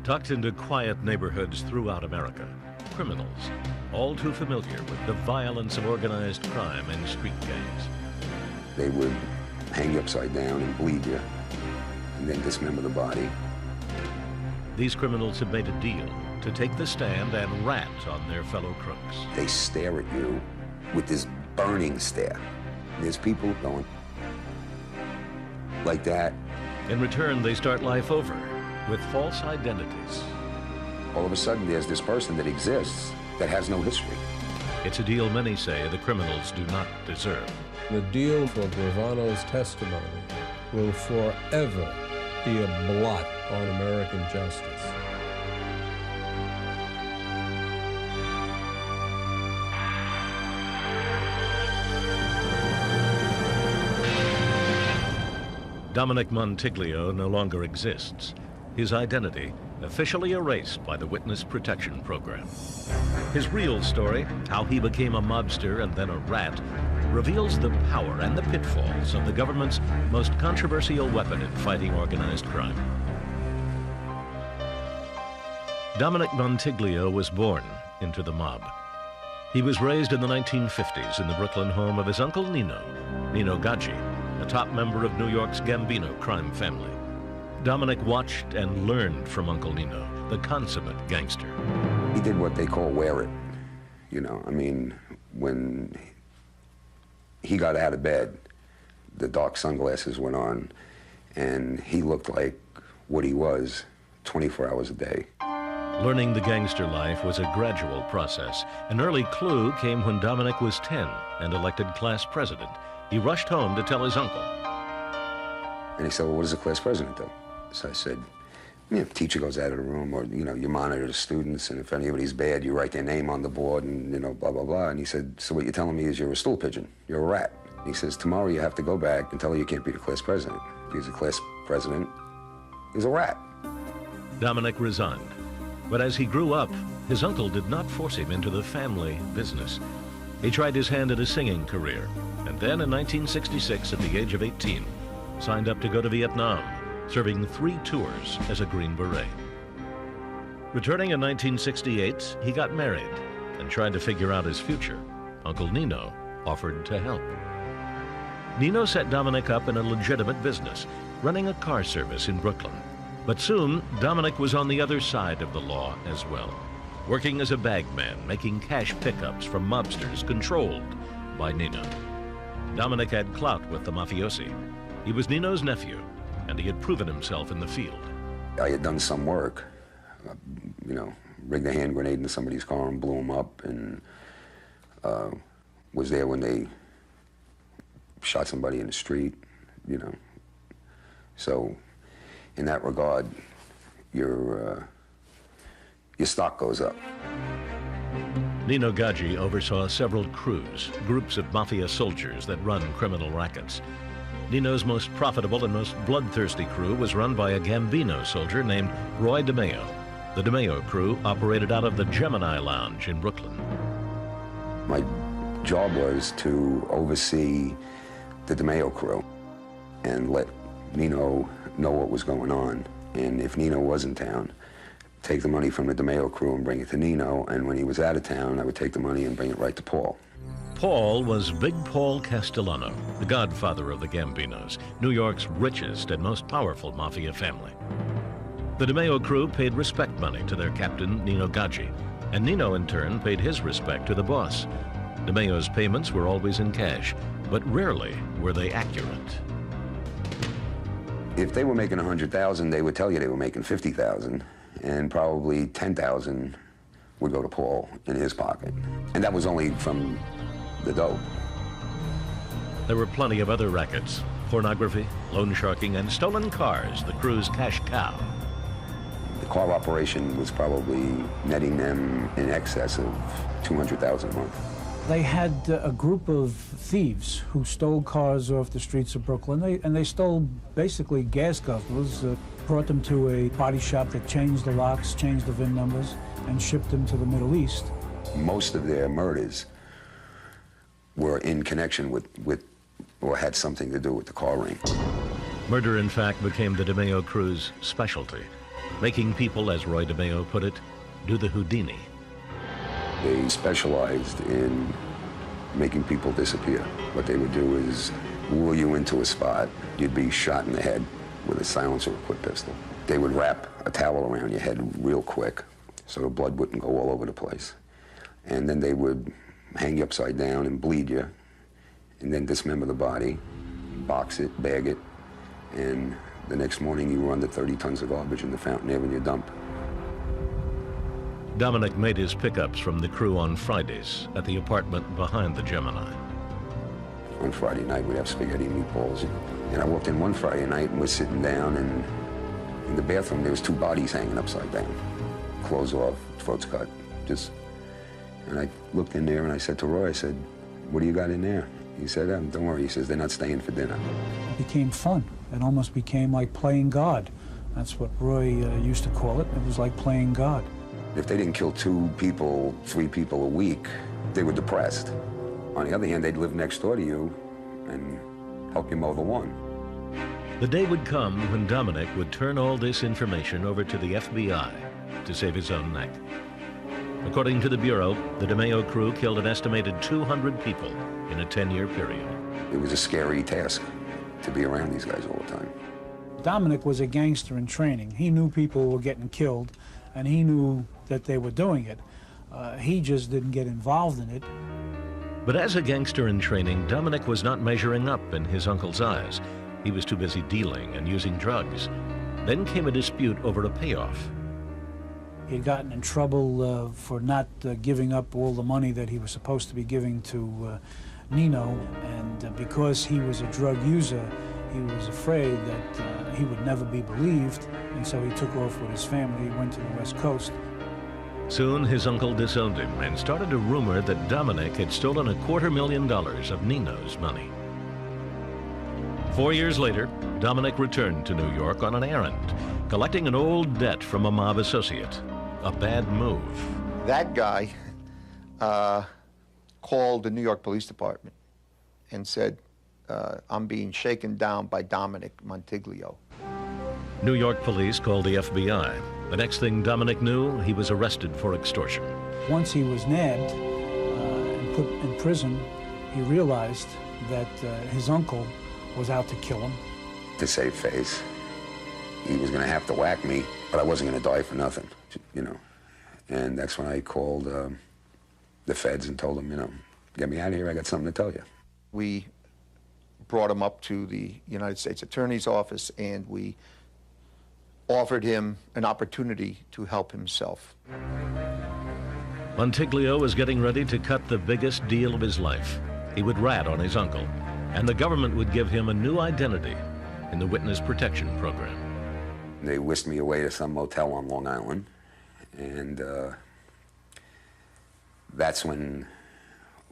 Tucked into quiet neighborhoods throughout America, criminals, all too familiar with the violence of organized crime and street gangs. They would hang you upside down and bleed you, and then dismember the body. These criminals have made a deal to take the stand and rat on their fellow crooks. They stare at you with this burning stare. There's people going like that. In return, they start life over with false identities. All of a sudden, there's this person that exists that has no history. It's a deal many say the criminals do not deserve. The deal for Gravano's testimony will forever be a blot on American justice. Dominic Montiglio no longer exists. His identity officially erased by the Witness Protection Program. His real story, how he became a mobster and then a rat, reveals the power and the pitfalls of the government's most controversial weapon in fighting organized crime. Dominic Montiglio was born into the mob. He was raised in the 1950s in the Brooklyn home of his uncle Nino Gaggi, a top member of New York's Gambino crime family. Dominic watched and learned from Uncle Nino, the consummate gangster. He did what they call wear it. You know, I mean, when he got out of bed, the dark sunglasses went on, and he looked like what he was 24 hours a day. Learning the gangster life was a gradual process. An early clue came when Dominic was 10 and elected class president. He rushed home to tell his uncle. And he said, well, what does the class president do? So I said, you know, teacher goes out of the room, or, you know, you monitor the students, and if anybody's bad, you write their name on the board, and, you know, blah, blah, blah. And he said, so what you're telling me is you're a stool pigeon, you're a rat. And he says, tomorrow you have to go back and tell her you can't be the class president, because the class president is a rat. Dominic resigned. But as he grew up, his uncle did not force him into the family business. He tried his hand at a singing career, and then in 1966, at the age of 18, signed up to go to Vietnam, serving 3 tours as a Green Beret. Returning in 1968, he got married and tried to figure out his future. Uncle Nino offered to help. Nino set Dominic up in a legitimate business, running a car service in Brooklyn. But soon, Dominic was on the other side of the law as well, working as a bagman, making cash pickups from mobsters controlled by Nino. Dominic had clout with the mafiosi. He was Nino's nephew, and he had proven himself in the field. I had done some work, you know, rigged a hand grenade into somebody's car and blew them up, and was there when they shot somebody in the street, you know. So, in that regard, your stock goes up. Nino Gaggi oversaw several crews, groups of mafia soldiers that run criminal rackets. Nino's most profitable and most bloodthirsty crew was run by a Gambino soldier named Roy DeMeo. The DeMeo crew operated out of the Gemini Lounge in Brooklyn. My job was to oversee the DeMeo crew and let Nino know what was going on. And if Nino was in town, take the money from the DeMeo crew and bring it to Nino. And when he was out of town, I would take the money and bring it right to Paul. Paul was Big Paul Castellano, the godfather of the Gambinos, New York's richest and most powerful mafia family. The DeMeo crew paid respect money to their captain, Nino Gaggi, and Nino in turn paid his respect to the boss. DeMeo's payments were always in cash, but rarely were they accurate. If they were making 100,000, they would tell you they were making 50,000, and probably 10,000 would go to Paul in his pocket. And that was only from the dope. There were plenty of other rackets: pornography, loan sharking, and stolen cars, the crew's cash cow. The car operation was probably netting them in excess of 200,000 a month. They had a group of thieves who stole cars off the streets of Brooklyn, and they stole basically gas guzzlers, brought them to a body shop that changed the locks, changed the VIN numbers, and shipped them to the Middle East. Most of their murders were in connection with or had something to do with the car ring. Murder, in fact, became the DeMeo crew's specialty. making people, as Roy DeMeo put it, do the Houdini. They specialized in making people disappear. What they would do is lure you into a spot. You'd be shot in the head with a silencer or a quick pistol. They would wrap a towel around your head real quick so the blood wouldn't go all over the place. And then they would hang you upside down and bleed you, and then dismember the body, box it, bag it, and the next morning you were under 30 tons of garbage in the Fountain Avenue dump. Dominic made his pickups from the crew on Fridays at the apartment behind the Gemini. On Friday night, we'd have spaghetti and meatballs. And I walked in one Friday night and was sitting down, and in the bathroom there was 2 bodies hanging upside down. Clothes off, throats cut, just... And I looked in there and I said to Roy, I said, "What do you got in there?" He said, "Don't worry." He says, "They're not staying for dinner." It became fun. It almost became like playing God. That's what Roy used to call it. It was like playing God. If they didn't kill 2 people, 3 people a week, they were depressed. On the other hand, they'd live next door to you and help you mow the lawn. The day would come when Dominic would turn all this information over to the FBI to save his own neck. According to the Bureau, the DeMeo crew killed an estimated 200 people in a 10-year period. It was a scary task to be around these guys all the time. Dominic was a gangster in training. He knew people were getting killed, and he knew that they were doing it. He just didn't get involved in it. But as a gangster in training, Dominic was not measuring up in his uncle's eyes. He was too busy dealing and using drugs. Then came a dispute over a payoff. He had gotten in trouble for not giving up all the money that he was supposed to be giving to Nino, and because he was a drug user, he was afraid that he would never be believed, and so he took off with his family. He went to the West Coast. Soon his uncle disowned him and started a rumor that Dominic had stolen $250,000 of Nino's money. 4 years later, Dominic returned to New York on an errand, collecting an old debt from a mob associate. A bad move. That guy called the New York Police Department and said, "I'm being shaken down by Dominic Montiglio." New York police called the FBI. The next thing Dominic knew, he was arrested for extortion. Once he was nabbed and put in prison, he realized that his uncle was out to kill him. To save face, he was going to have to whack me, but I wasn't going to die for nothing, you know. And that's when I called the feds and told them, you know, "Get me out of here, I got something to tell you." We brought him up to the United States Attorney's Office, and we offered him an opportunity to help himself. Montiglio was getting ready to cut the biggest deal of his life. He would rat on his uncle, and the government would give him a new identity in the Witness Protection Program. They whisked me away to some motel on Long Island, and that's when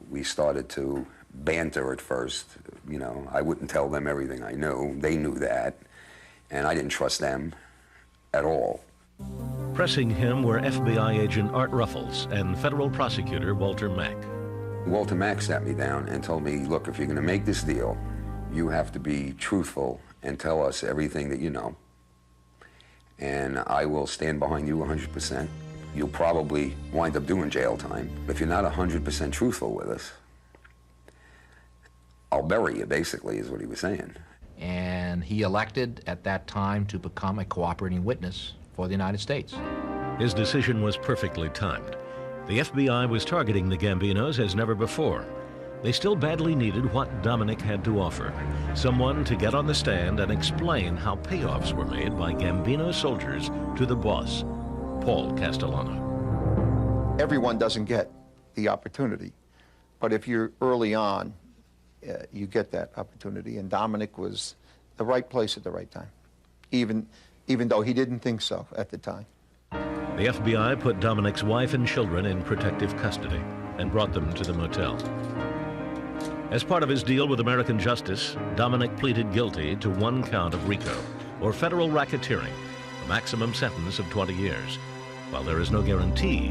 we started to banter at first. You know, I wouldn't tell them everything I knew. They knew that, and I didn't trust them at all. Pressing him were FBI agent Art Ruffles and federal prosecutor Walter Mack. Walter Mack sat me down and told me, "Look, if you're going to make this deal, you have to be truthful and tell us everything that you know. And I will stand behind you 100%. You'll probably wind up doing jail time. If you're not 100% truthful with us, I'll bury you," basically, is what he was saying. And he elected at that time to become a cooperating witness for the United States. His decision was perfectly timed. The FBI was targeting the Gambinos as never before. They still badly needed what Dominic had to offer. Someone to get on the stand and explain how payoffs were made by Gambino soldiers to the boss, Paul Castellano. Everyone doesn't get the opportunity, but if you're early on, you get that opportunity, and Dominic was the right place at the right time, even though he didn't think so at the time. The FBI put Dominic's wife and children in protective custody and brought them to the motel. As part of his deal with American justice, Dominic pleaded guilty to 1 count of RICO, or federal racketeering, a maximum sentence of 20 years. While there is no guarantee,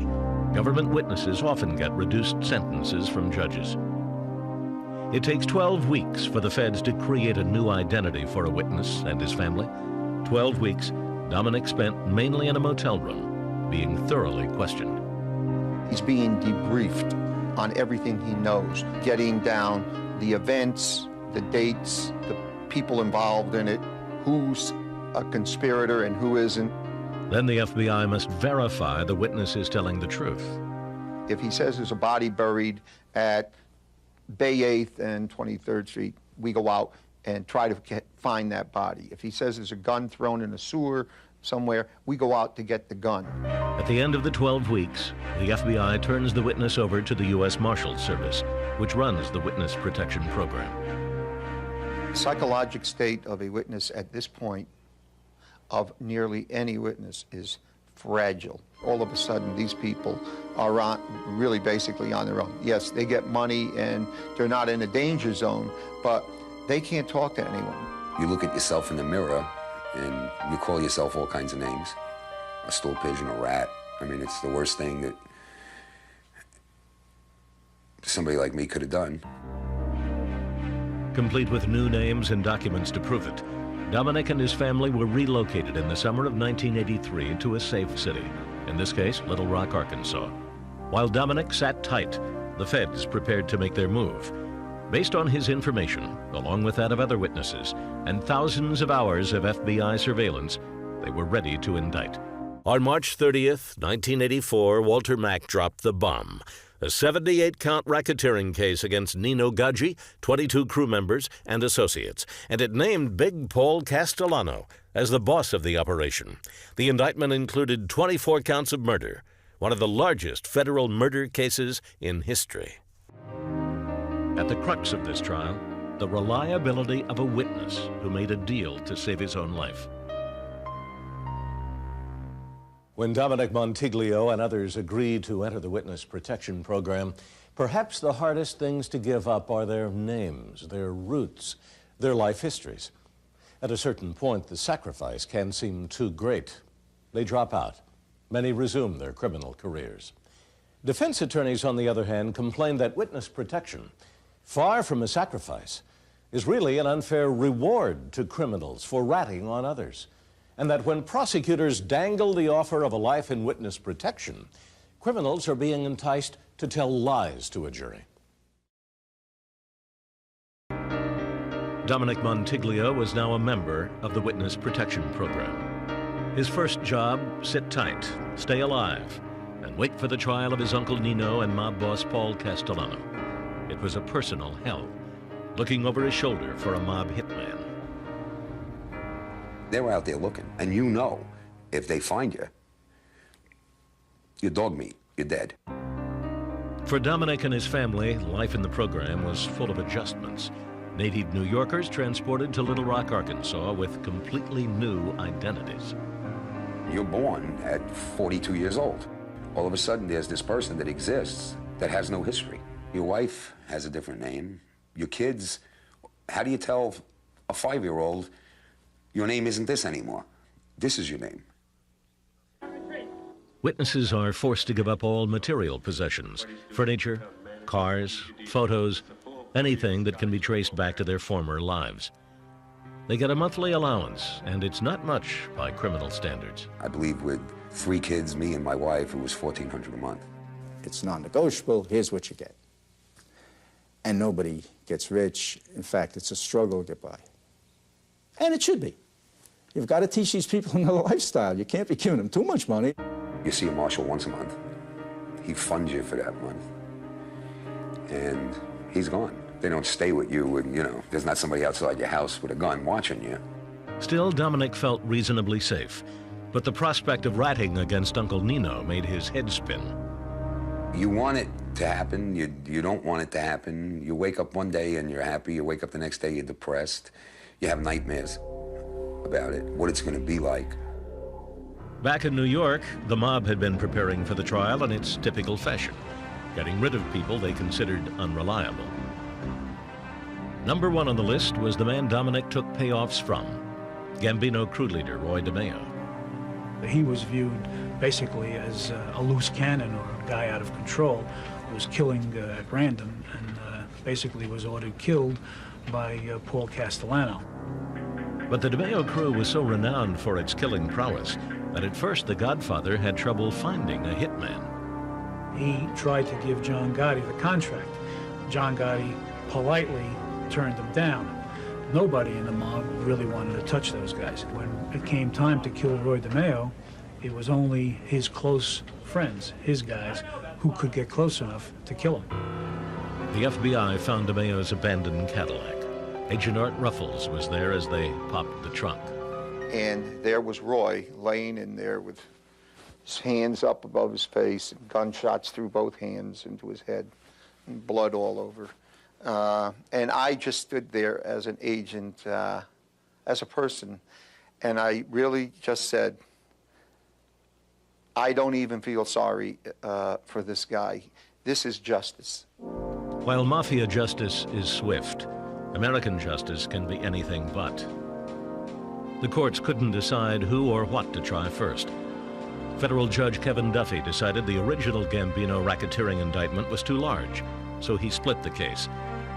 government witnesses often get reduced sentences from judges. It takes 12 weeks for the feds to create a new identity for a witness and his family. 12 weeks, Dominic spent mainly in a motel room, being thoroughly questioned. He's being debriefed on everything he knows, getting down the events, the dates, the people involved in it, who's a conspirator and who isn't. Then the FBI must verify the witness is telling the truth. If he says there's a body buried at Bay 8th and 23rd Street, we go out and try to find that body. If he says there's a gun thrown in a sewer somewhere, we go out to get the gun. At the end of the 12 weeks, the FBI turns the witness over to the U.S. Marshals Service, which runs the Witness Protection Program. The psychological state of a witness at this point of nearly any witness is fragile. All of a sudden, these people are really basically on their own. Yes, they get money and they're not in a danger zone, but they can't talk to anyone. You look at yourself in the mirror and you call yourself all kinds of names. A stool pigeon, a rat. I mean, it's the worst thing that somebody like me could have done. Complete with new names and documents to prove it, Dominic and his family were relocated in the summer of 1983 to a safe city, in this case, Little Rock, Arkansas. While Dominic sat tight, the feds prepared to make their move. Based on his information, along with that of other witnesses, and thousands of hours of FBI surveillance, they were ready to indict. On March 30th, 1984, Walter Mack dropped the bomb. A 78-count racketeering case against Nino Gaggi, 22 crew members, and associates, and it named Big Paul Castellano as the boss of the operation. The indictment included 24 counts of murder, one of the largest federal murder cases in history. At the crux of this trial, the reliability of a witness who made a deal to save his own life. When Dominic Montiglio and others agreed to enter the Witness Protection Program, perhaps the hardest things to give up are their names, their roots, their life histories. At a certain point, the sacrifice can seem too great. They drop out. Many resume their criminal careers. Defense attorneys, on the other hand, complain that witness protection, far from a sacrifice, is really an unfair reward to criminals for ratting on others. And that when prosecutors dangle the offer of a life in witness protection, criminals are being enticed to tell lies to a jury. Dominic Montiglio was now a member of the Witness Protection Program. His first job, sit tight, stay alive, and wait for the trial of his Uncle Nino and mob boss Paul Castellano. It was a personal hell, looking over his shoulder for a mob hitman. They were out there looking, and you know, if they find you, you're dog meat, you're dead. For Dominic and his family, life in the program was full of adjustments. Native New Yorkers transported to Little Rock, Arkansas with completely new identities. You're born at 42 years old. All of a sudden, there's this person that exists that has no history. Your wife has a different name. Your kids, how do you tell a 5-year-old, your name isn't this anymore? This is your name. Witnesses are forced to give up all material possessions, furniture, cars, photos, anything that can be traced back to their former lives. They get a monthly allowance, and it's not much by criminal standards. I believe with 3 kids, me and my wife, it was $1,400 a month. It's non-negotiable. Here's what you get. And nobody gets rich. In fact, it's a struggle to get by. And it should be. You've got to teach these people another lifestyle. You can't be giving them too much money. You see a marshal once a month. He funds you for that month. And he's gone. They don't stay with you and, you know, there's not somebody outside your house with a gun watching you. Still, Dominic felt reasonably safe, but the prospect of ratting against Uncle Nino made his head spin. You want it to happen, you don't want it to happen. You wake up one day and you're happy, you wake up the next day, you're depressed. You have nightmares about it, what it's going to be like. Back in New York, the mob had been preparing for the trial in its typical fashion, getting rid of people they considered unreliable. Number 1 on the list was the man Dominic took payoffs from, Gambino crew leader Roy DeMeo. He was viewed basically as a loose cannon or a guy out of control who was killing at random and basically was ordered killed by Paul Castellano. But the DeMeo crew was so renowned for its killing prowess that at first the Godfather had trouble finding a hitman. He tried to give John Gotti the contract. John Gotti politely turned him down. Nobody in the mob really wanted to touch those guys. When it came time to kill Roy DeMeo, it was only his close friends, his guys, who could get close enough to kill him. The FBI found DeMeo's abandoned Cadillac. Agent Art Ruffles was there as they popped the trunk. And there was Roy laying in there with his hands up above his face, and gunshots through both hands into his head, and blood all over. And I just stood there as an agent, as a person, and I really just said, I don't even feel sorry for this guy. This is justice. While mafia justice is swift, American justice can be anything but. The courts couldn't decide who or what to try first. Federal Judge Kevin Duffy decided the original Gambino racketeering indictment was too large, so he split the case.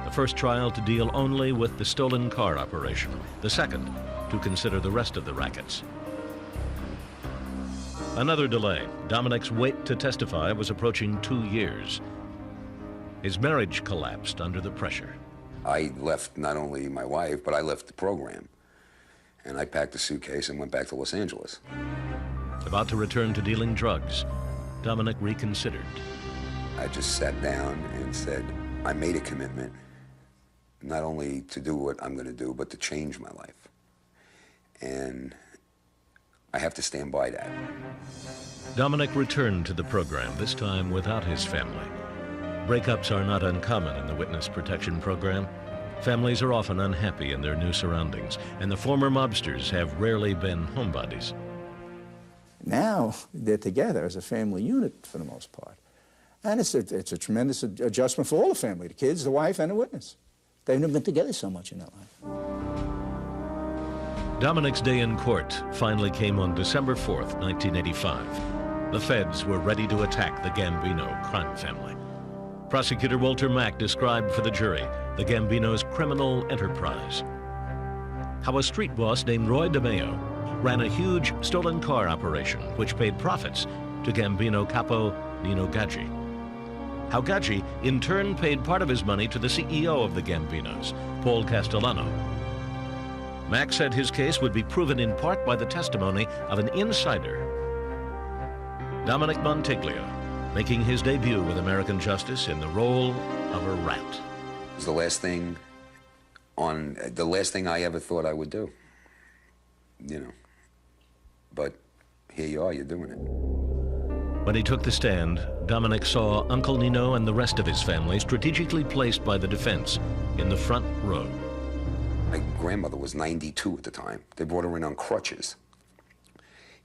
The first trial to deal only with the stolen car operation, the second to consider the rest of the rackets. Another delay. Dominic's wait to testify was approaching 2 years. His marriage collapsed under the pressure. I left not only my wife, but I left the program. And I packed a suitcase and went back to Los Angeles. About to return to dealing drugs, Dominic reconsidered. I just sat down and said, I made a commitment, not only to do what I'm going to do, but to change my life. And I have to stand by that. Dominic returned to the program, this time without his family. Breakups are not uncommon in the witness protection program. Families are often unhappy in their new surroundings, and the former mobsters have rarely been homebodies. Now they're together as a family unit for the most part. And it's a tremendous adjustment for all the family, the kids, the wife, and the witness. They've never been together so much in their life. Dominic's day in court finally came on December 4th, 1985. The feds were ready to attack the Gambino crime family. Prosecutor Walter Mack described for the jury the Gambino's criminal enterprise. How a street boss named Roy DeMeo ran a huge stolen car operation which paid profits to Gambino capo Nino Gaggi. How Gaggi in turn paid part of his money to the CEO of the Gambinos, Paul Castellano. Mack said his case would be proven in part by the testimony of an insider. Dominic Montiglio, making his debut with American Justice in the role of a rat. It was the last thing I ever thought I would do, you know. But here you are, you're doing it. When he took the stand, Dominic saw Uncle Nino and the rest of his family strategically placed by the defense in the front row. My grandmother was 92 at the time. They brought her in on crutches.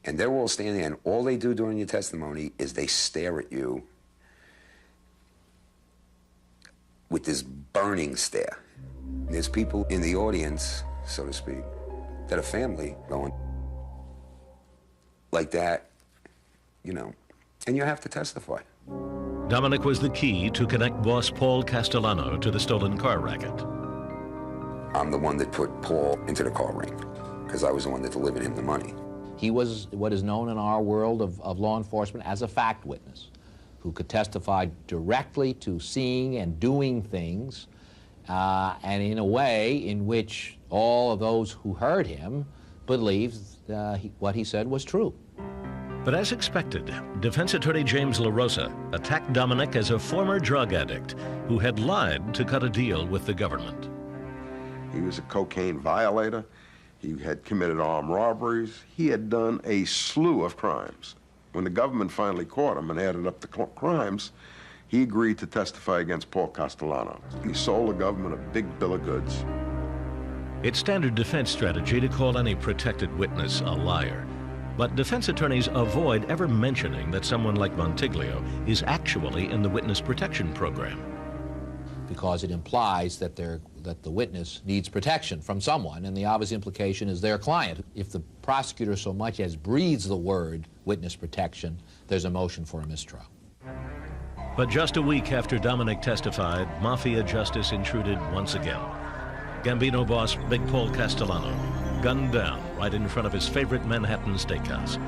And they're all standing there, and all they do during your testimony is they stare at you with this burning stare. There's people in the audience, so to speak, that are family going like that, you know, and you have to testify. Dominic was the key to connect boss Paul Castellano to the stolen car racket. I'm the one that put Paul into the car ring because I was the one that delivered him the money. He was what is known in our world of law enforcement as a fact witness, who could testify directly to seeing and doing things, and in a way in which all of those who heard him believed what he said was true. But as expected, defense attorney James LaRosa attacked Dominic as a former drug addict who had lied to cut a deal with the government. He was a cocaine violator. He had committed armed robberies. He had done a slew of crimes. When the government finally caught him and added up the crimes, he agreed to testify against Paul Castellano. He sold the government a big bill of goods. It's standard defense strategy to call any protected witness a liar. But defense attorneys avoid ever mentioning that someone like Montiglio is actually in the witness protection program. Because it implies that the witness needs protection from someone, and the obvious implication is their client. If the prosecutor so much as breathes the word witness protection, there's a motion for a mistrial. But just a week after Dominic testified, mafia justice intruded once again. Gambino boss Big Paul Castellano gunned down right in front of his favorite Manhattan steakhouse.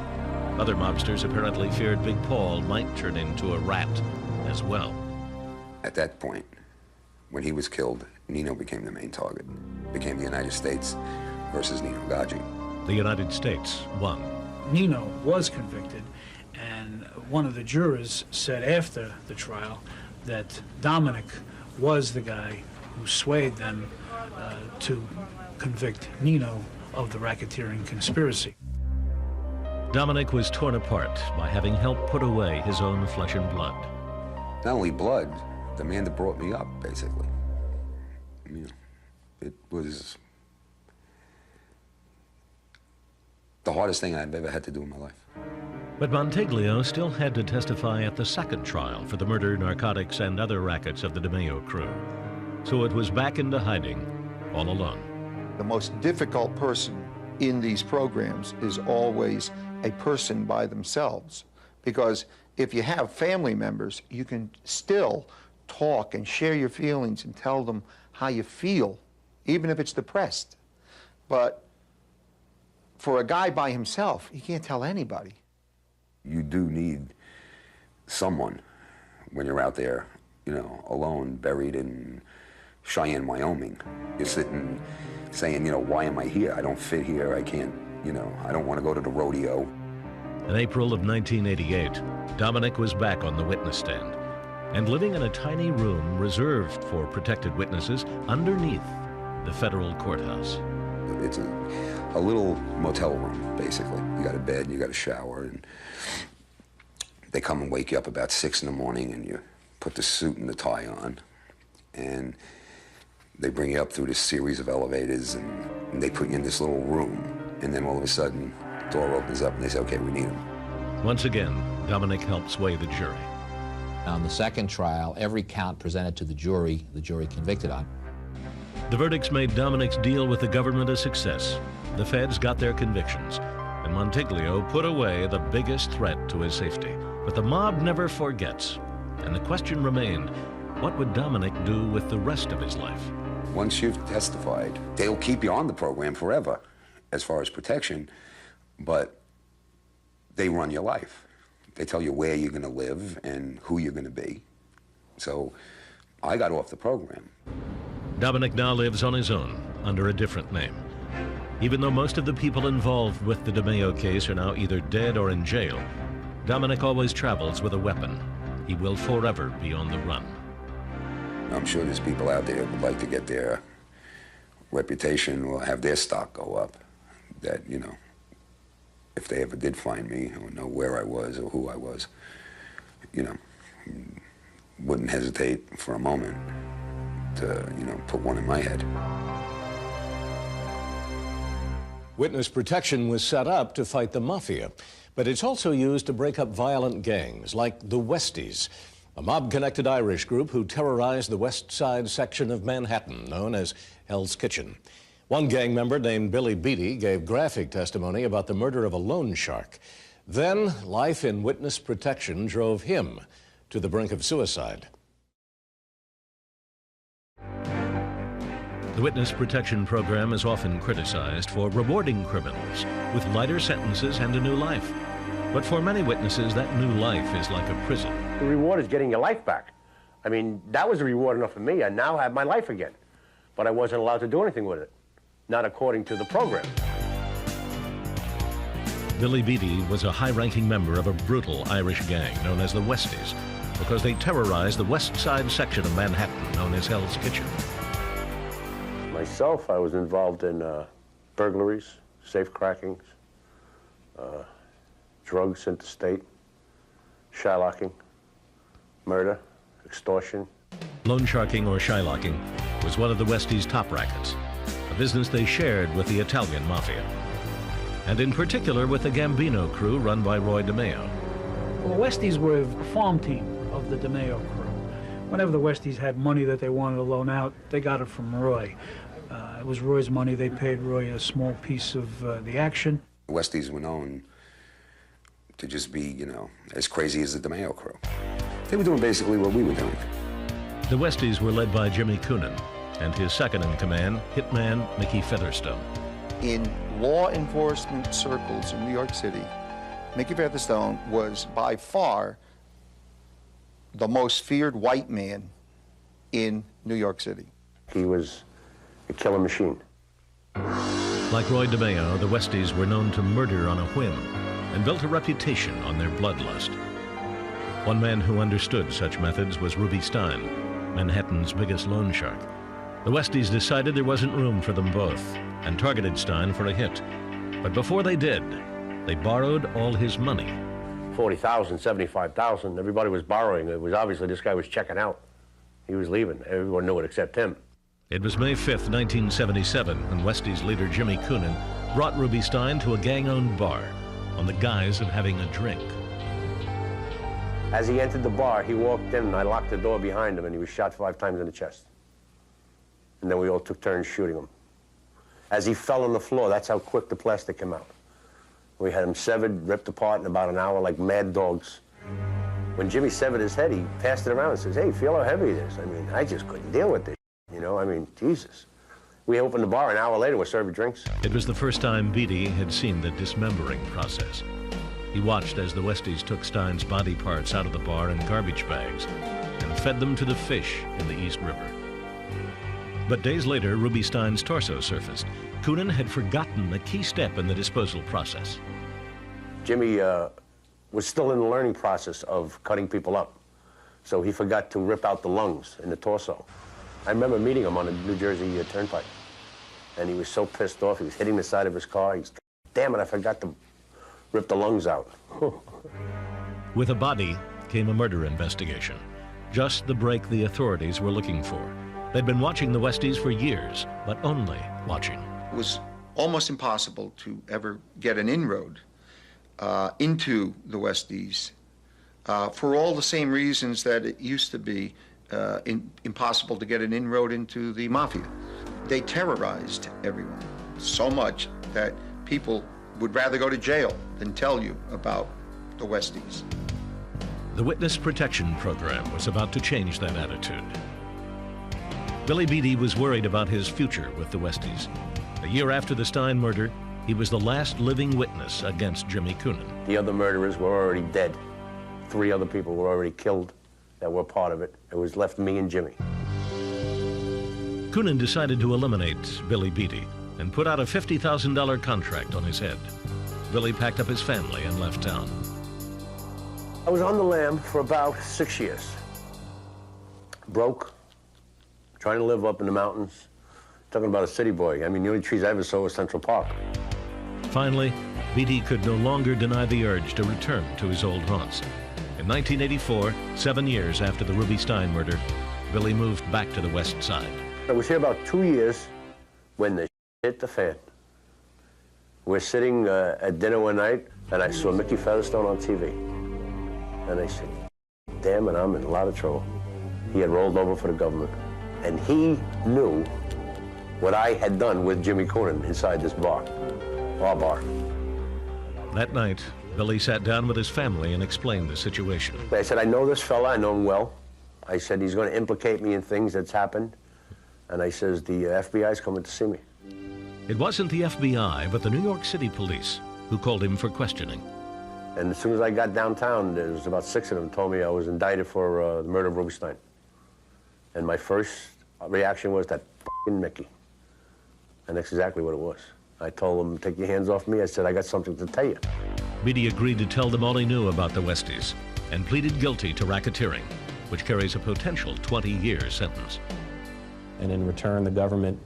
Other mobsters apparently feared Big Paul might turn into a rat as well. At that point, when he was killed, Nino became the main target. Became the United States versus Nino Gaggi. The United States won. Nino was convicted, and one of the jurors said after the trial that Dominic was the guy who swayed them to convict Nino of the racketeering conspiracy. Dominic was torn apart by having helped put away his own flesh and blood. Not only blood, the man that brought me up, basically. You know, it was the hardest thing I've ever had to do in my life. But Monteglio still had to testify at the second trial for the murder, narcotics, and other rackets of the DeMeo crew. So it was back into hiding, all alone. The most difficult person in these programs is always a person by themselves, because if you have family members, you can still talk and share your feelings and tell them how you feel, even if it's depressed. But for a guy by himself, he can't tell anybody. You do need someone when you're out there, you know, alone, buried in Cheyenne, Wyoming. You're sitting saying, you know, why am I here? I don't fit here. I can't, you know, I don't want to go to the rodeo. In April of 1988, Dominic was back on the witness stand and living in a tiny room reserved for protected witnesses underneath the federal courthouse. It's a little motel room, basically. You got a bed, you got a shower, and they come and wake you up about 6 in the morning, and you put the suit and the tie on, and they bring you up through this series of elevators, and they put you in this little room, and then all of a sudden, the door opens up, and they say, okay, we need him. Once again, Dominic helped sway the jury. On the second trial, every count presented to the jury convicted on. The verdicts made Dominic's deal with the government a success. The feds got their convictions, and Monteglio put away the biggest threat to his safety. But the mob never forgets, and the question remained, what would Dominic do with the rest of his life? Once you've testified, they'll keep you on the program forever, as far as protection, but they run your life. They tell you where you're going to live and who you're going to be. So I got off the program. Dominic now lives on his own, under a different name. Even though most of the people involved with the DeMeo case are now either dead or in jail, Dominic always travels with a weapon. He will forever be on the run. I'm sure there's people out there who would like to get their reputation or have their stock go up, that, you know, if they ever did find me or know where I was or who I was, you know, wouldn't hesitate for a moment to, you know, put one in my head. Witness protection was set up to fight the mafia, but it's also used to break up violent gangs like the Westies, a mob-connected Irish group who terrorized the West Side section of Manhattan, known as Hell's Kitchen. One gang member named Billy Beatty gave graphic testimony about the murder of a loan shark. Then, life in witness protection drove him to the brink of suicide. The witness protection program is often criticized for rewarding criminals with lighter sentences and a new life. But for many witnesses, that new life is like a prison. The reward is getting your life back. I mean, that was a reward enough for me. I now have my life again. But I wasn't allowed to do anything with it, not according to the program. Billy Beatty was a high-ranking member of a brutal Irish gang known as the Westies because they terrorized the West Side section of Manhattan known as Hell's Kitchen. Myself, I was involved in burglaries, safe crackings, drugs interstate, shylocking, murder, extortion. Loan sharking or shylocking was one of the Westies' top rackets, a business they shared with the Italian mafia, and in particular with the Gambino crew run by Roy DeMeo. Well, the Westies were a farm team of the DeMeo crew. Whenever the Westies had money that they wanted to loan out, they got it from Roy. It was Roy's money. They paid Roy a small piece of the action. The Westies were known to just be, you know, as crazy as the DeMeo crew. They were doing basically what we were doing. The Westies were led by Jimmy Coonan and his second in command, hitman Mickey Featherstone. in law enforcement circles in New York City, Mickey Featherstone was by far the most feared white man in New York City. He was a killer machine. Like Roy DeMeo, the Westies were known to murder on a whim and built a reputation on their bloodlust. One man who understood such methods was Ruby Stein, Manhattan's biggest loan shark. The Westies decided there wasn't room for them both and targeted Stein for a hit. But before they did, they borrowed all his money. $40,000, $75,000, everybody was borrowing. It was obviously this guy was checking out. He was leaving. Everyone knew it except him. It was May 5th, 1977, when Westies leader Jimmy Coonan brought Ruby Stein to a gang-owned bar on the guise of having a drink. As he entered the bar, he walked in, and I locked the door behind him, and he was shot 5 times in the chest. And then we all took turns shooting him. As he fell on the floor, that's how quick the plastic came out. We had him severed, ripped apart in about an hour like mad dogs. When Jimmy severed his head, he passed it around and says, "Hey, feel how heavy it is." I mean, I just couldn't deal with this, you know? I mean, Jesus. We opened the bar, an hour later, we're serving drinks. It was the first time Beatty had seen the dismembering process. He watched as the Westies took Stein's body parts out of the bar in garbage bags and fed them to the fish in the East River. But days later, Ruby Stein's torso surfaced. Coonan had forgotten a key step in the disposal process. Jimmy was still in the learning process of cutting people up, so he forgot to rip out the lungs in the torso. I remember meeting him on the New Jersey Turnpike, and he was so pissed off. He was hitting the side of his car. He's, "Damn it, I forgot to rip the lungs out." With a body came a murder investigation, just the break the authorities were looking for. They'd been watching the Westies for years, but only watching. It was almost impossible to ever get an inroad into the Westies for all the same reasons that it used to be impossible to get an inroad into the Mafia. They terrorized everyone so much that people would rather go to jail than tell you about the Westies. The Witness Protection Program was about to change that attitude. Billy Beatty was worried about his future with the Westies. A year after the Stein murder, he was the last living witness against Jimmy Coonan. The other murderers were already dead. 3 other people were already killed that were part of it. It was left me and Jimmy. Coonan decided to eliminate Billy Beatty and put out a $50,000 contract on his head. Billy packed up his family and left town. I was on the lam for about 6 years. Broke, trying to live up in the mountains. Talking about a city boy. I mean, the only trees I ever saw was Central Park. Finally, Beatty could no longer deny the urge to return to his old haunts. In 1984, 7 years after the Ruby Stein murder, Billy moved back to the West Side. I was here about 2 years when the hit the fan. We're sitting at dinner one night, and I saw Mickey Featherstone on TV. And I said, "Damn it, I'm in a lot of trouble." He had rolled over for the government, and he knew what I had done with Jimmy Coonan inside this bar, our bar. That night, Billy sat down with his family and explained the situation. I said, "I know this fella, I know him well." I said, "He's going to implicate me in things that's happened." And I says, "The FBI's coming to see me." It wasn't the FBI, but the New York City police who called him for questioning. And as soon as I got downtown, there was about 6 of them told me I was indicted for the murder of Ruby Stein. And my first reaction was that f***ing Mickey. And that's exactly what it was. I told them, "Take your hands off me." I said, "I got something to tell you." Beatty agreed to tell them all he knew about the Westies and pleaded guilty to racketeering, which carries a potential 20-year sentence. And in return, the government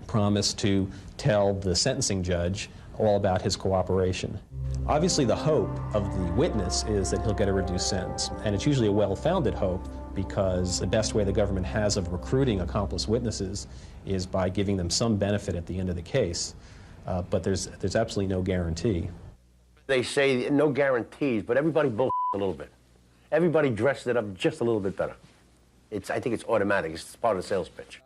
promised to tell the sentencing judge all about his cooperation. Obviously, the hope of the witness is that he'll get a reduced sentence, and it's usually a well-founded hope because the best way the government has of recruiting accomplice witnesses is by giving them some benefit at the end of the case, but there's absolutely no guarantee. They say no guarantees, but everybody bullshits a little bit. Everybody dressed it up just a little bit better. I think it's automatic. It's part of the sales pitch.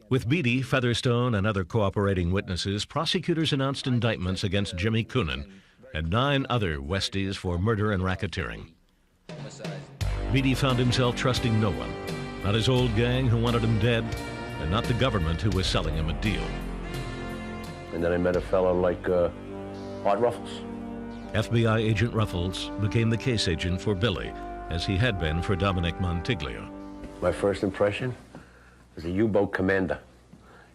With Beatty, Featherstone, and other cooperating witnesses, prosecutors announced indictments against Jimmy Coonan and 9 other Westies for murder and racketeering. Beatty found himself trusting no one, not his old gang who wanted him dead, and not the government who was selling him a deal. And then I met a fellow like Art Ruffles. FBI agent Ruffles became the case agent for Billy, as he had been for Dominic Montiglio. My first impression was a U-boat commander.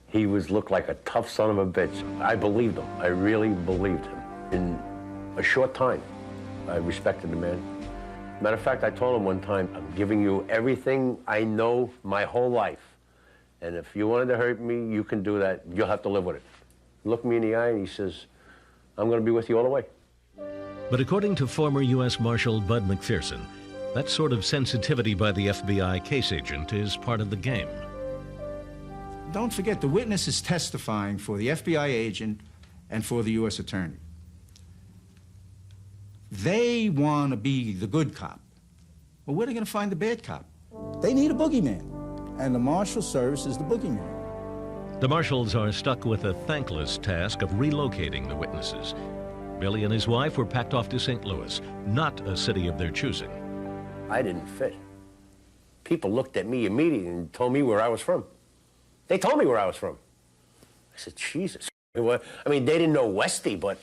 He looked like a tough son of a bitch. I believed him. I really believed him. In a short time, I respected the man. Matter of fact, I told him one time, I'm giving you everything I know my whole life. And if you wanted to hurt me, you can do that. You'll have to live with it. He looked me in the eye and he says, I'm going to be with you all the way. But according to former U.S. Marshal Bud McPherson, that sort of sensitivity by the FBI case agent is part of the game. Don't forget, the witness is testifying for the FBI agent and for the U.S. attorney. They want to be the good cop. Well, where are they going to find the bad cop? They need a boogeyman, and the Marshal Service is the boogeyman. The marshals are stuck with a thankless task of relocating the witnesses. Billy and his wife were packed off to St. Louis, not a city of their choosing. I didn't fit. People looked at me immediately and told me where I was from. They told me where I was from. I said, Jesus. I mean, they didn't know Westy, but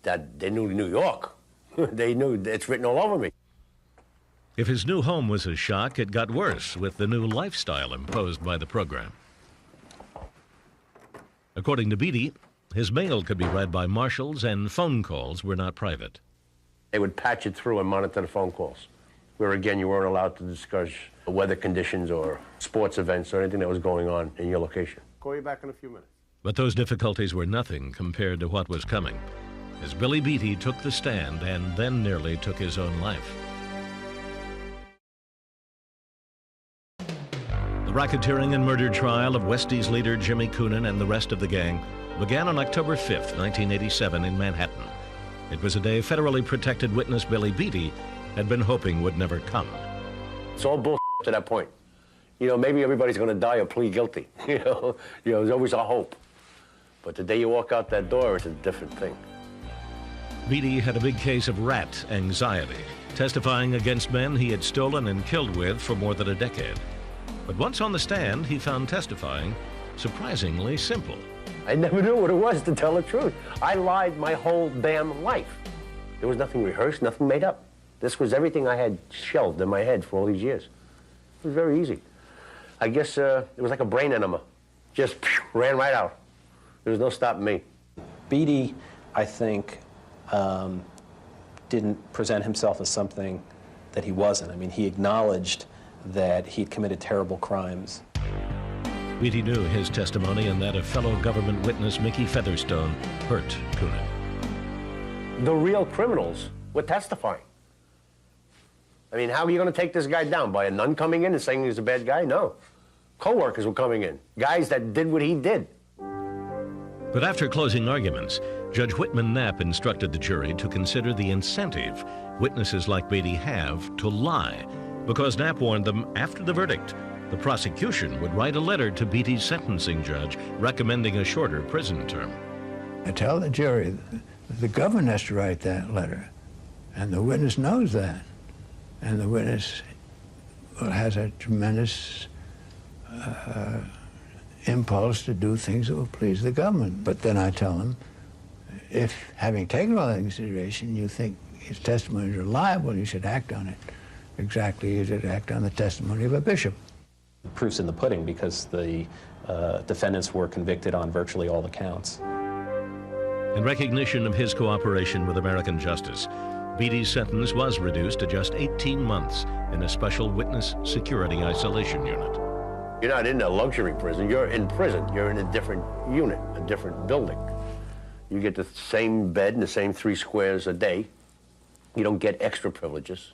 they knew New York. They knew it's written all over me. If his new home was a shock, it got worse with the new lifestyle imposed by the program. According to Beatty, his mail could be read by marshals and phone calls were not private. They would patch it through and monitor the phone calls, where again you weren't allowed to discuss weather conditions or sports events or anything that was going on in your location. Call you back in a few minutes. But those difficulties were nothing compared to what was coming, as Billy Beatty took the stand and then nearly took his own life. The racketeering and murder trial of Westy's leader Jimmy Coonan and the rest of the gang began on October 5th, 1987 in Manhattan. It was a day federally protected witness Billy Beatty had been hoping would never come. It's all bullshit to that point. You know, maybe everybody's going to die or plead guilty. You know, there's always a hope. But the day you walk out that door, it's a different thing. Beatty had a big case of rat anxiety, testifying against men he had stolen and killed with for more than a decade. But once on the stand, he found testifying surprisingly simple. I never knew what it was, to tell the truth. I lied my whole damn life. There was nothing rehearsed, nothing made up. This was everything I had shelved in my head for all these years. It was very easy. I guess it was like a brain enema. Just ran right out. There was no stopping me. Beatty, I think, didn't present himself as something that he wasn't. I mean, he acknowledged that he'd committed terrible crimes. Beatty knew his testimony and that of fellow government witness Mickey Featherstone hurt Coonan. The real criminals were testifying. I mean, how are you going to take this guy down? By a nun coming in and saying he's a bad guy? No. Co-workers were coming in, guys that did what he did. But after closing arguments, Judge Whitman Knapp instructed the jury to consider the incentive witnesses like Beatty have to lie, because Knapp warned them after the verdict, the prosecution would write a letter to Beatty's sentencing judge recommending a shorter prison term. I tell the jury the government has to write that letter, and the witness knows that. And the witness has a tremendous impulse to do things that will please the government. But then I tell them, if having taken all that into consideration, you think his testimony is reliable, you should act on it exactly as you should act on the testimony of a bishop. The proof's in the pudding because the defendants were convicted on virtually all the counts. In recognition of his cooperation with American justice, Beatty's sentence was reduced to just 18 months in a special witness security isolation unit. You're not in a luxury prison. You're in prison. You're in a different unit, a different building. You get the same bed and the same 3 squares a day. You don't get extra privileges,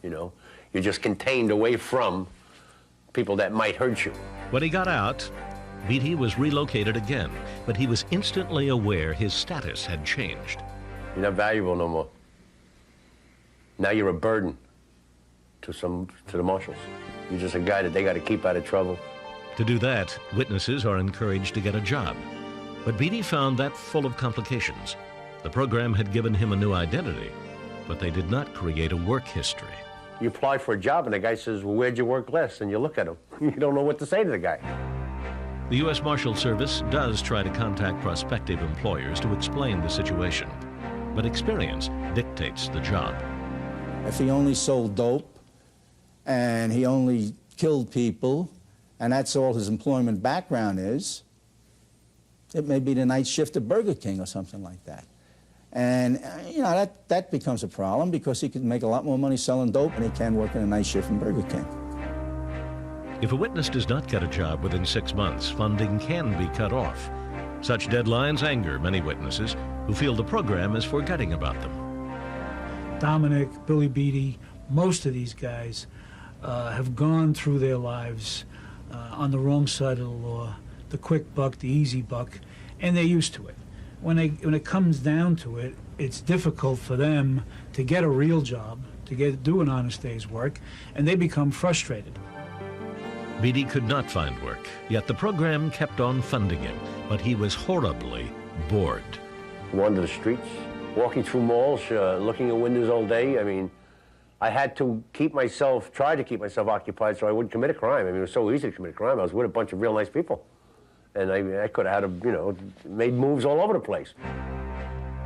you know. You're just contained away from people that might hurt you. When he got out, Beatty was relocated again, but he was instantly aware his status had changed. You're not valuable no more. Now you're a burden to the marshals. You're just a guy that they got to keep out of trouble. To do that, witnesses are encouraged to get a job. But Beatty found that full of complications. The program had given him a new identity, but they did not create a work history. You apply for a job and the guy says, well, where'd you work last? And you look at him. You don't know what to say to the guy. The U.S. Marshal Service does try to contact prospective employers to explain the situation, but experience dictates the job. If he only sold dope and he only killed people and that's all his employment background is, it may be the night shift at Burger King or something like that. And, you know, that becomes a problem because he could make a lot more money selling dope than he can working a night shift in Burger King. If a witness does not get a job within 6 months, funding can be cut off. Such deadlines anger many witnesses who feel the program is forgetting about them. Dominic, Billy Beatty, most of these guys have gone through their lives on the wrong side of the law, the quick buck, the easy buck, and they're used to it. When it comes down to it, it's difficult for them to get a real job, to do an honest day's work, and they become frustrated. Beatty could not find work, yet the program kept on funding him, but he was horribly bored. Wander the streets, walking through malls, looking at windows all day. I mean, I had to try to keep myself occupied so I wouldn't commit a crime. I mean, it was so easy to commit a crime. I was with a bunch of real nice people. And I could have had made moves all over the place.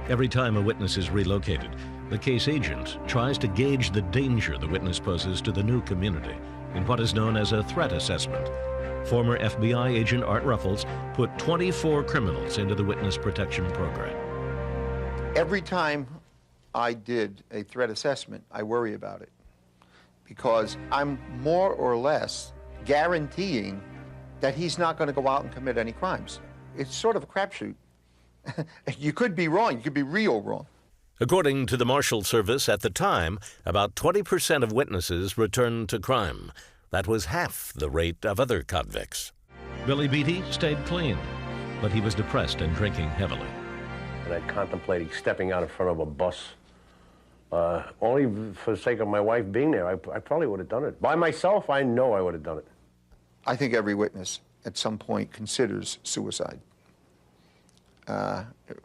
Every time a witness is relocated, the case agent tries to gauge the danger the witness poses to the new community in what is known as a threat assessment. Former FBI agent Art Ruffles put 24 criminals into the witness protection program. Every time I did a threat assessment, I worry about it because I'm more or less guaranteeing that he's not going to go out and commit any crimes. It's sort of a crapshoot. You could be wrong. You could be real wrong. According to the Marshal Service at the time, about 20% of witnesses returned to crime. That was half the rate of other convicts. Billy Beatty stayed clean, but he was depressed and drinking heavily. And I contemplated stepping out in front of a bus, only for the sake of my wife being there. I probably would have done it. By myself, I know I would have done it. I think every witness at some point considers suicide.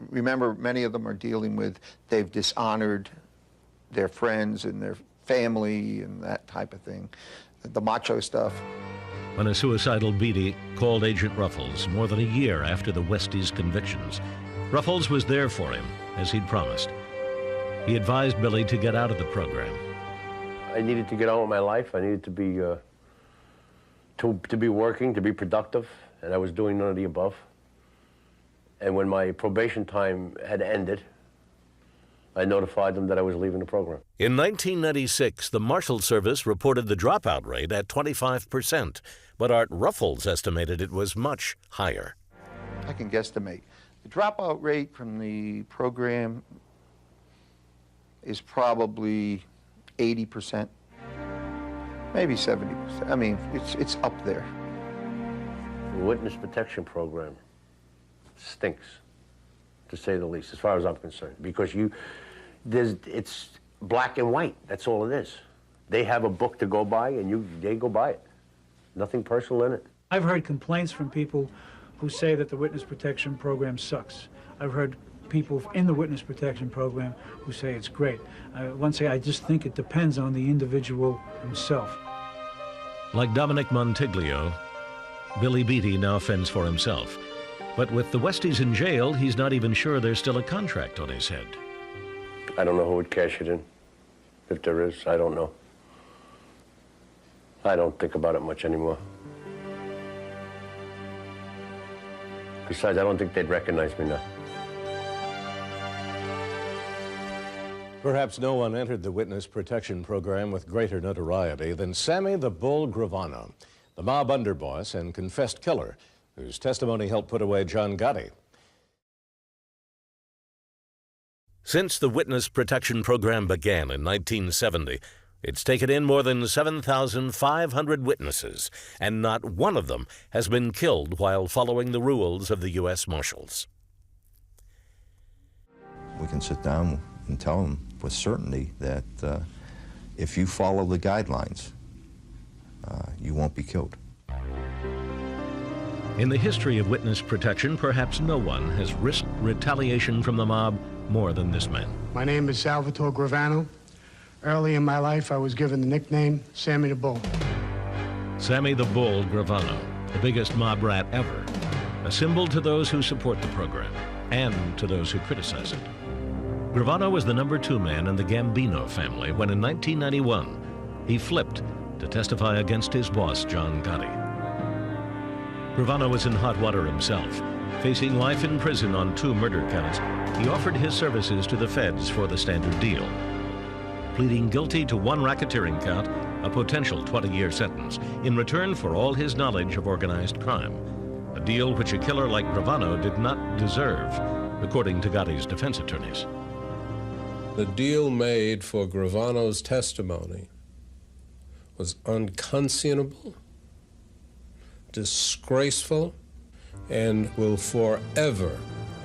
Remember, many of them are dealing with, they've dishonored their friends and their family and that type of thing, the macho stuff. When a suicidal Beatty called Agent Ruffles more than a year after the Westies' convictions, Ruffles was there for him, as he'd promised. He advised Billy to get out of the program. I needed to get on with my life. I needed to be working, to be productive, and I was doing none of the above. And when my probation time had ended, I notified them that I was leaving the program. In 1996, the Marshal Service reported the dropout rate at 25%, but Art Ruffles estimated it was much higher. I can guesstimate. The dropout rate from the program is probably 80%. Maybe 70%. I mean, it's up there. The witness protection program stinks, to say the least, as far as I'm concerned, because it's black and white. That's all it is. They have a book to go by, and they go by it. Nothing personal in it. I've heard complaints from people who say that the witness protection program sucks. I've heard people in the witness protection program who say it's great. Once again, I just think it depends on the individual himself. Like Dominic Montiglio, Billy Beatty now fends for himself. But with the Westies in jail, he's not even sure there's still a contract on his head. I don't know who would cash it in. If there is, I don't know. I don't think about it much anymore. Besides, I don't think they'd recognize me now. Perhaps no one entered the witness protection program with greater notoriety than Sammy the Bull Gravano, the mob underboss and confessed killer, whose testimony helped put away John Gotti. Since the witness protection program began in 1970, it's taken in more than 7,500 witnesses, and not one of them has been killed while following the rules of the U.S. Marshals. We can sit down and tell them with certainty that if you follow the guidelines, you won't be killed. In the history of witness protection, perhaps no one has risked retaliation from the mob more than this man. My name is Salvatore Gravano. Early in my life, I was given the nickname Sammy the Bull. Sammy the Bull Gravano, the biggest mob rat ever, a symbol to those who support the program and to those who criticize it. Gravano was the number 2 man in the Gambino family when in 1991 he flipped to testify against his boss, John Gotti. Gravano was in hot water himself. Facing life in prison on 2 murder counts, he offered his services to the feds for the standard deal. Pleading guilty to 1 racketeering count, a potential 20-year sentence, in return for all his knowledge of organized crime. A deal which a killer like Gravano did not deserve, according to Gotti's defense attorneys. The deal made for Gravano's testimony was unconscionable, disgraceful, and will forever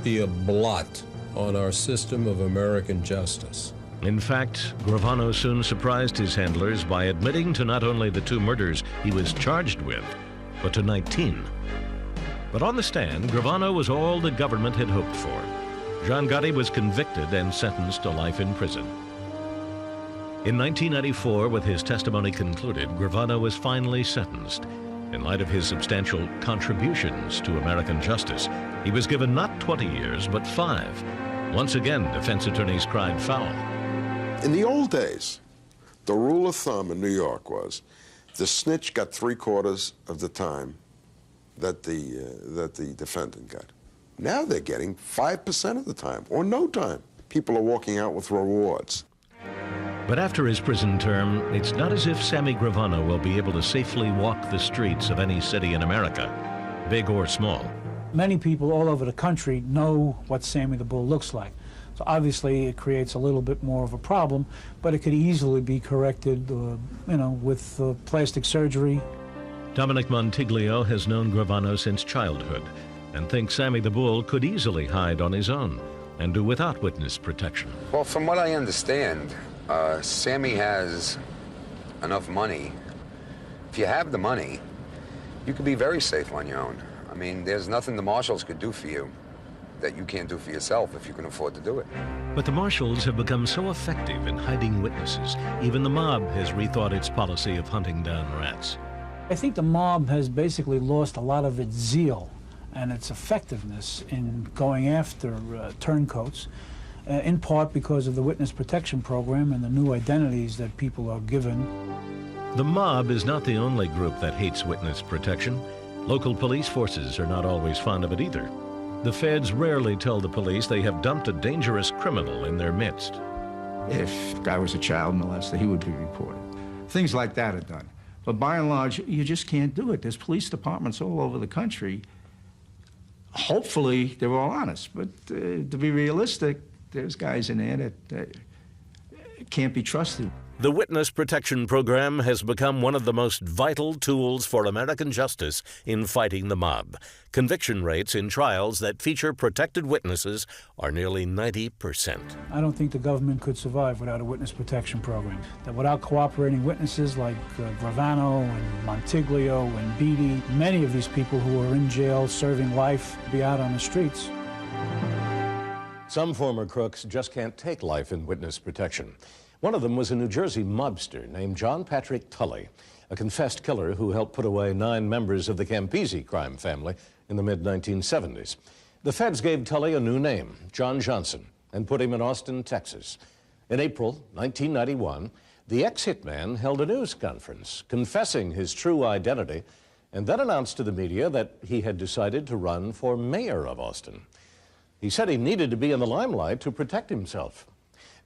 be a blot on our system of American justice. In fact, Gravano soon surprised his handlers by admitting to not only the 2 murders he was charged with, but to 19. But on the stand, Gravano was all the government had hoped for. John Gotti was convicted and sentenced to life in prison. In 1994, with his testimony concluded, Gravano was finally sentenced. In light of his substantial contributions to American justice, he was given not 20 years, but 5. Once again, defense attorneys cried foul. In the old days, the rule of thumb in New York was the snitch got 3/4 of the time that the defendant got. Now they're getting 5% of the time, or no time. People are walking out with rewards. But after his prison term, it's not as if Sammy Gravano will be able to safely walk the streets of any city in America, big or small. Many people all over the country know what Sammy the Bull looks like. So obviously it creates a little bit more of a problem, but it could easily be corrected, with plastic surgery. Dominic Montiglio has known Gravano since childhood and thinks Sammy the Bull could easily hide on his own and do without witness protection. Well, from what I understand, Sammy has enough money. If you have the money, you could be very safe on your own. I mean, there's nothing the marshals could do for you that you can't do for yourself if you can afford to do it. But the marshals have become so effective in hiding witnesses, even the mob has rethought its policy of hunting down rats. I think the mob has basically lost a lot of its zeal and its effectiveness in going after turncoats, in part because of the witness protection program and the new identities that people are given. The mob is not the only group that hates witness protection. Local police forces are not always fond of it either. The feds rarely tell the police they have dumped a dangerous criminal in their midst. If a guy was a child molester, he would be reported. Things like that are done. But by and large, you just can't do it. There's police departments all over the country. Hopefully, they're all honest. But to be realistic, there's guys in there that can't be trusted. The Witness Protection Program has become one of the most vital tools for American justice in fighting the mob. Conviction rates in trials that feature protected witnesses are nearly 90%. I don't think the government could survive without a witness protection program. That without cooperating witnesses like Gravano and Montiglio and Beatty, many of these people who are in jail serving life be out on the streets. Some former crooks just can't take life in witness protection. One of them was a New Jersey mobster named John Patrick Tully, a confessed killer who helped put away 9 members of the Campisi crime family in the mid-1970s. The feds gave Tully a new name, John Johnson, and put him in Austin, Texas. In April 1991, the ex-hitman held a news conference confessing his true identity and then announced to the media that he had decided to run for mayor of Austin. He said he needed to be in the limelight to protect himself.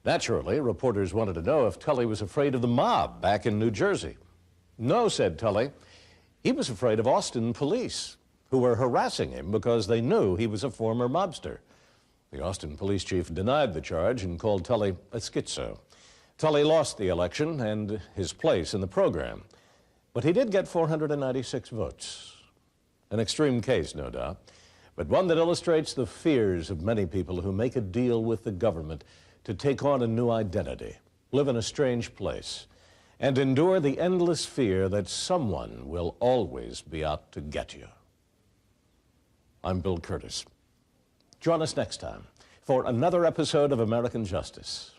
Naturally, reporters wanted to know if Tully was afraid of the mob back in New Jersey. No, said Tully. He was afraid of Austin police, who were harassing him because they knew he was a former mobster. The Austin police chief denied the charge and called Tully a schizo. Tully lost the election and his place in the program, but he did get 496 votes. An extreme case, no doubt, but one that illustrates the fears of many people who make a deal with the government to take on a new identity, live in a strange place, and endure the endless fear that someone will always be out to get you. I'm Bill Curtis. Join us next time for another episode of American Justice.